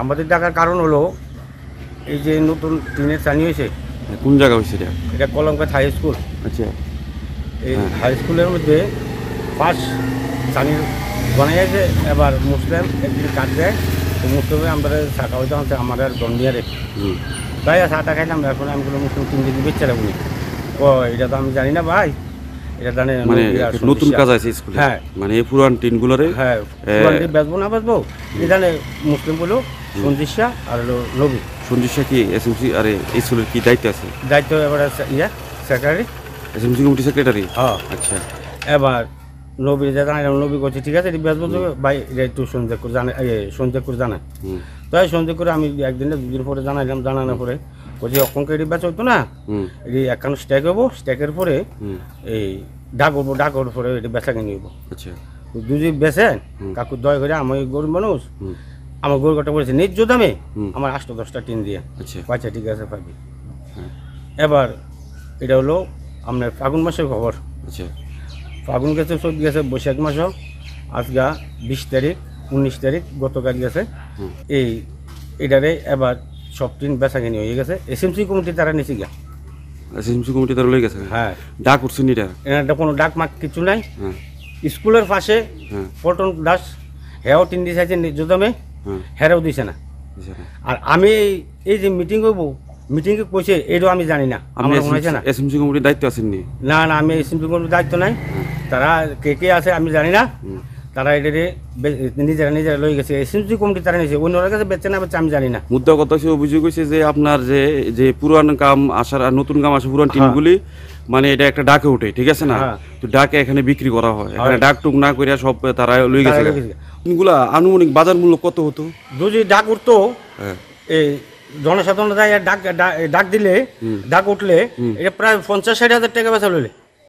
সাংবাদিক ডাকার কারণ হলো এই যে নতুন টিনের চানি হয়েছে। কোন জায়গা হয়েছে এটা? এটা কলমকাত হাই স্কুল। আচ্ছা। এই হাই স্কুলের মধ্যে ফার্স্ট চানি বানাইছে। এবার মুসলিম একদিন কাট দেয়, তো মুসলিমে আমরা শাখা হইতে হচ্ছে আমাদের দন্ডিয়ারে তাই চাটা খাইলাম। এখন আমি কোনো মুসলিম 3 দিন বেচে রাখুনি। ও এটা তো আমি জানি না ভাই, এটা জানে মানে নতুন কাজ আছে স্কুলে। হ্যাঁ, মানে এই পুরান টিনগুলোরে হ্যাঁ বেচবো না বেচবো এই জানে মুসলিম বলো সঞ্জিশা আর হলো নবী। সঞ্জিশা কি এসএমসি আর এই স্কুলের কি দায়িত্ব আছে? দায়িত্ব এবার সেক্রেটারি, এসএমসি কমিটি সেক্রেটারি। হ্যাঁ। আচ্ছা। এবার নবী যে জানাইলাম, নবী করছে ঠিক আছে এটা বেচবো ভাই, এটা একটু সঞ্জয় করে জানে, সঞ্জয় করে জানায়। তাই সঞ্জয় করে আমি একদিন না 2 দিন পরে জানাইলাম। জানানোর পরে বলছি অঙ্কে এটি বেচা হতো না, এটি একখান স্ট্যাক হবো, স্ট্যাকের পরে এই ডাক উঠবো, ডাক ওঠার পরে এটি বেচা কিনে নিব। আচ্ছা। দুজি বেচেন কাকু দয়া করে, আমি গরিব মানুষ, আমার গরু কাটা বলেছে ন্যায্য দামে আমার 8-10টা টিন দিয়ে। আচ্ছা। আচ্ছা ঠিক আছে পাবি। এবার এটা হলো আপনার ফাগুন মাসের খবর। আচ্ছা। ফাগুন গেছে, চোদ্দ গেছে, বৈশাখ মাসও আজকে 20 তারিখ 19 তারিখ গতকাল গেছে। এই এটারে এবার সব টিন বেচা কিনে হয়ে গেছে। এসএমসি কমিটি তারা নিচে গিয়া, এসএমসি কমিটি তার লয়ে গেছে। হ্যাঁ, ডাক উঠছেন এটা? এটা কোনো ডাক মাক কিছু নাই। হ্যাঁ। স্কুলের পাশে পল্টন দাস হেও টিন দিয়েছে ন্যায্য দামে, হেরাও দিছে না। আর আমি এই যে মিটিং করবো, মিটিংয়ে কইছে এটাও আমি জানি না, আমার মনে হয়েছে না। এসএমসি কমিটির দায়িত্ব আছেননি? না না, আমি এসএমসি কমিটির দায়িত্ব নাই। তারা কে কে আছে আমি জানি না। তারা এটারে নিজেরা লই গেছে। এসএমসি কমিটি তারা নিয়েছে, অন্যরা কাছে বেচে না বেচে আমি জানি না। মুদ্রা কথা সে অভিযোগ হয়েছে যে আপনার যে পুরান কাম আসার আর নতুন কাম আসে পুরান টিমগুলি, মানে এটা একটা ডাকে ওঠে, ঠিক আছে না? তো ডাকে এখানে বিক্রি করা হয়, এখানে ডাক টুক না করে সব তারা লই গেছে। টিনগুলা আনুমানিক বাজার মূল্য কত হতো যদি ডাক উঠতো? এই জনসাধারণ ডাক দিলে, ডাক উঠলে এটা প্রায় 50-60 হাজার টাকা বেচা লইলে।